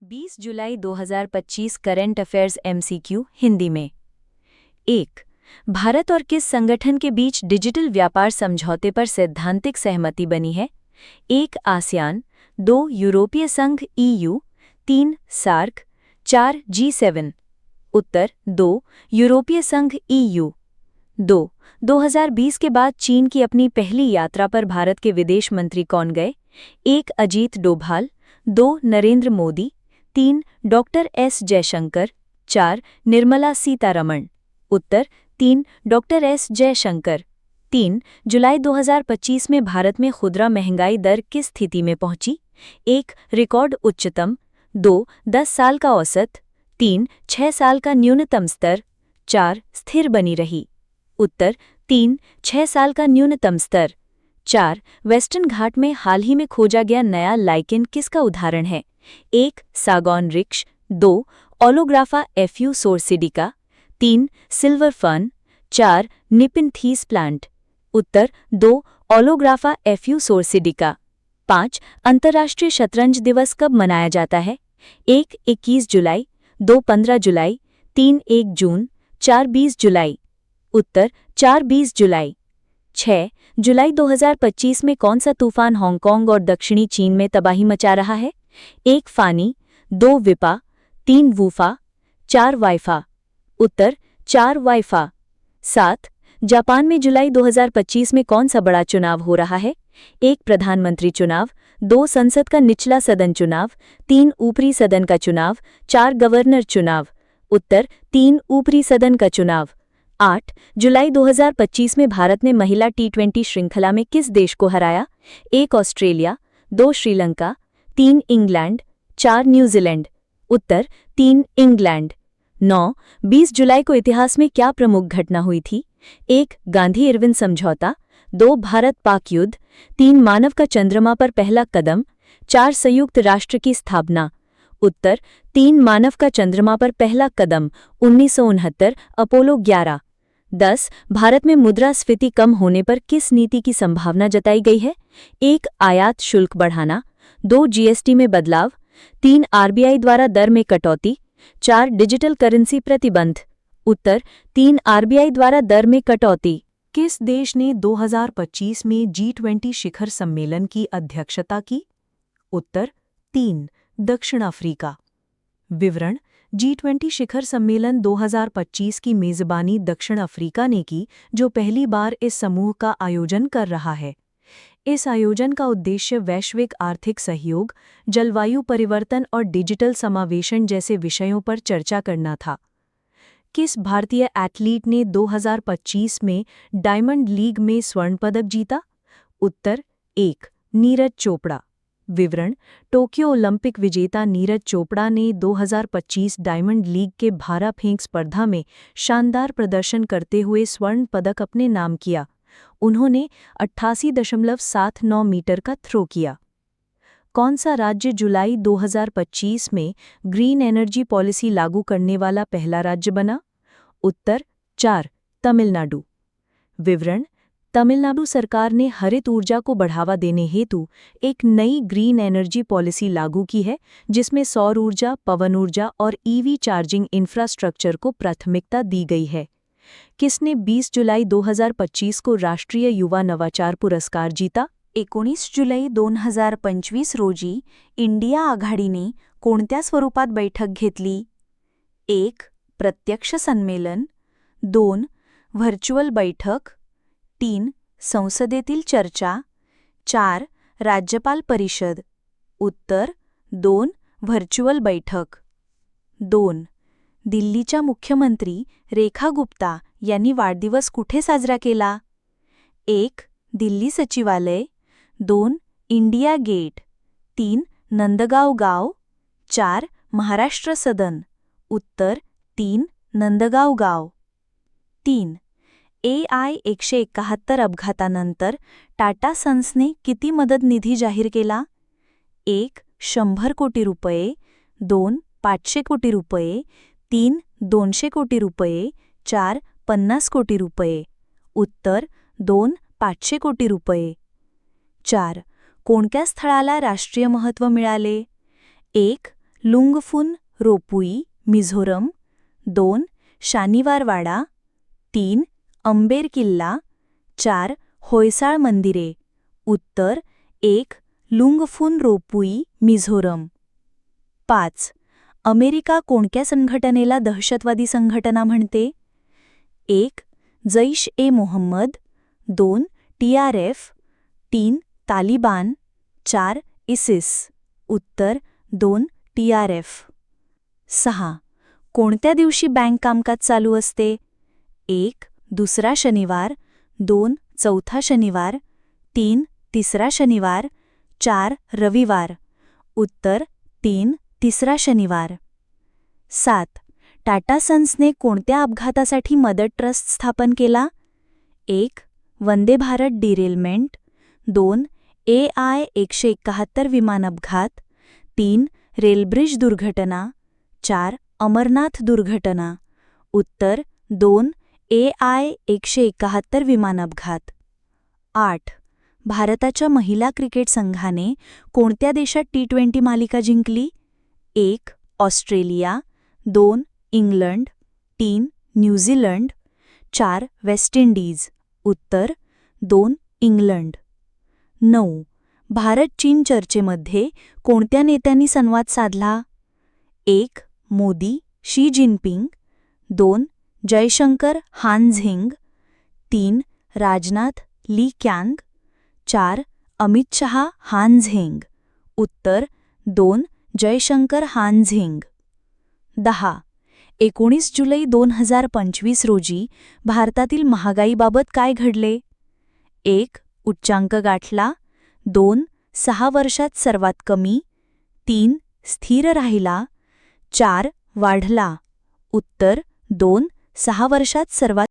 20 जुलाई 2025 current affairs MCQ Hindi में। 1. भारत और किस संगठन के बीच डिजिटल व्यापार समझौते पर सैद्धांतिक सहमति बनी है? 1. आसियान, 2. यूरोपीय संघ EU, 3. सार्क, 4. G7। उत्तर 2. यूरोपीय संघ EU। 2. 2020 के बाद चीन की अपनी पहली यात्रा पर भारत के विदेश मंत्री कौन गए? 1. अजीत डोभाल, 2. नरेंद्र मोदी, 3. Doctor S Jaishankar, 4. निर्मला सीतारमण। उत्तर 3. Doctor S Jaishankar. 3. जुलाई 2025 में भारत में खुदरा महंगाई दर किस स्थिति में पहुंची? 1. रिकॉर्ड उच्चतम, 2. 10 साल का औसत, 3. 6 साल का न्यूनतम स्तर, 4. स्थिर बनी रही। उत्तर 3. 6 साल का न्यूनतम स्तर। 4. वेस्टर्न घाट में हाल ही में खोजा गया नया लाइकेन किसका उदाहरण है? 1. सागौन वृक्ष, 2. ओलोग्राफा FU सोर्सिडिका, 3. Silver fern, 4. निपिनथीस प्लांट। उत्तर 2. ओलोग्राफा FU सोर्सिडिका। 5. अंतर्राष्ट्रीय शतरंज दिवस कब मनाया जाता है? 1. 21 जुलाई, 2. 15 जुलाई, 3. 1 जून, 4. 20 जुलाई। उत्तर 4. 20 जुलाई। 6. जुलाई 2025 में कौन सा तूफान हांगकांग और दक्षिणी चीन में तबाही मचा रहा है? 1. फानी, 2. विपा, 3. वूफा, 4. वाइफा। उत्तर 4. वाइफा। 7. जापान में जुलाई 2025 में कौन सा बड़ा चुनाव हो रहा है? 1. प्रधानमंत्री चुनाव, 2. संसद का निचला सदन चुनाव, 3. ऊपरी सदन का चुनाव, 4. गवर्नर चुनाव। उत्तर 3. ऊपरी सदन का चुनाव। 8. जुलाई 2025 में भारत ने महिला T20 श्रृंखला में किस देश को हराया? 1. ऑस्ट्रेलिया, 2. श्रीलंका, 3. इंग्लैंड, 4. न्यूजीलैंड। उत्तर 3. इंग्लैंड। 9. 20 जुलाई को इतिहास में क्या प्रमुख घटना हुई थी? 1. गांधी इरविन समझौता, 2. भारत पाक युद्ध, 3. मानव का चंद्रमा पर पहला कदम, 4. संयुक्त राष्ट्र की स्थापना। उत्तर 3. मानव का चंद्रमा पर पहला कदम 1969 अपोलो 11। 10. भारत में मुद्रास्फीति कम होने पर किस नीति की संभावना जताई गई है? 1. आयात शुल्क बढ़ाना, 2. GST में बदलाव, 3. RBI द्वारा दर में कटौती, 4. डिजिटल करेंसी प्रतिबंध। उत्तर 3. RBI द्वारा दर में कटौती। किस देश ने 2025 में G20 शिखर सम्मेलन की अध्यक्षता की? उत्तर 3. दक्षिण अफ्रीका। विवरण: G20 शिखर सम्मेलन 2025 की मेजबानी दक्षिण अफ्रीका ने की, जो पहली बार इस समूह का आयोजन कर रहा है। इस आयोजन का उद्देश्य वैश्विक आर्थिक सहयोग, जलवायु परिवर्तन और डिजिटल समावेशन जैसे विषयों पर चर्चा करना था। किस भारतीय एथलीट ने 2025 में डायमंड लीग में स्वर्ण पदक जीता? उत्तर 1. नीरज चोपड़ा। विवरण: टोक्यो ओलंपिक विजेता नीरज चोपड़ा ने 2025 डायमंड लीग के भाला फेंक स्पर्धा में शानदार प्रदर्शन करते हुए स्वर्ण पदक अपने नाम किया। उन्होंने 88.79 मीटर का थ्रो किया। कौन सा राज्य जुलाई 2025 में ग्रीन एनर्जी पॉलिसी लागू करने वाला पहला राज्य बना? उत्तर 4. तमिलनाडु। विवरण: तमिलनाडु सरकार ने हरित ऊर्जा को बढ़ावा देने हेतु एक नई ग्रीन एनर्जी पॉलिसी लागू की है, जिसमें सौर ऊर्जा, पवन ऊर्जा और EV चार्जिंग इंफ्रास्ट्रक्चर को प्राथमिकता दी गई है। किसने 20 जुलाई 2025 को राष्ट्रीय युवा नवाचार पुरस्कार जीता? 19 जुलै 2025 रोजी इंडिया आघाडीने कोणत्या स्वरूपात बैठक घेतली? 1. प्रत्यक्ष संमेलन, 2. व्हर्च्युअल बैठक, 3. संसदेतील चर्चा, 4. राज्यपाल परिषद। उत्तर 2. व्हर्च्युअल बैठक। 2. दिल्लीच्या मुख्यमंत्री रेखा गुप्ता यांनी वाढदिवस कुठे साजरा केला? 1. दिल्ली सचिवालय, 2. India Gate, 3. नंदगाव गाव, 4. महाराष्ट्र सदन। उत्तर 3. नंदगाव गाव। 3. AI 171 अपघातानंतर टाटा सन्सने किती मदत निधी जाहीर केला? 1. 100 कोटी रुपये, 2. 500 कोटी रुपये, 3. 200 कोटी रुपये, 4. 50 कोटी रुपये। उत्तर 2. 500 कोटी रुपये। 4. कोणत्या स्थळाला राष्ट्रीय महत्त्व मिळाले? 1. लुंगफुन रोपुई मिझोरम 2 शानिवारवाडा 3 अंबेर किल्ला 4 होयसाळ मंदिरे उत्तर 1 लुंगफुन रोपुई मिझोरम 5 अमेरिका कोणत्या संघटनेला दहशतवादी संघटना म्हणते 1 जैश ए मोहम्मद 2 TRF 3 तालिबान 4 इसिस उत्तर 2 TRF 6 कोणत्या दिवशी बँक कामकाज चालू असते 1 दुसरा शनिवार 2 चौथा शनिवार 3 तिसरा शनिवार 4 रविवार उत्तर 3 तिसरा शनिवार 7 टाटा सन्सने कोणत्या अपघातासाठी मदत ट्रस्ट स्थापन केला 1 वंदे भारत डिरेलमेंट 2 AI-171 विमान अपघात 3 रेलब्रिज दुर्घटना 4 अमरनाथ दुर्घटना उत्तर 2 AI-171 विमान अपघात 8 भारताच्या महिला क्रिकेट संघाने कोणत्या देशात T20 मालिका जिंकली 1 Australia 2 England 3 New Zealand 4 West Indies उत्तर 2 इंग्लंड 9 भारत-चीन चर्चेमध्ये कोणत्या नेत्यांनी संवाद साधला 1 मोदी शी जिनपिंग 2 जयशंकर हान झिंग 3 राजनाथ ली कॅंग 4 अमित शहा हान झिंग उत्तर 2 जयशंकर हान झिंग 10 19 जुलै 2025 रोजी भारतातील महागाईबाबत काय घडले 1 उच्चांक गाठला 2 6 वर्षात सर्वात कमी 3 स्थिर राहिला 4 वाढला उत्तर 2 6 वर्षात सर्वात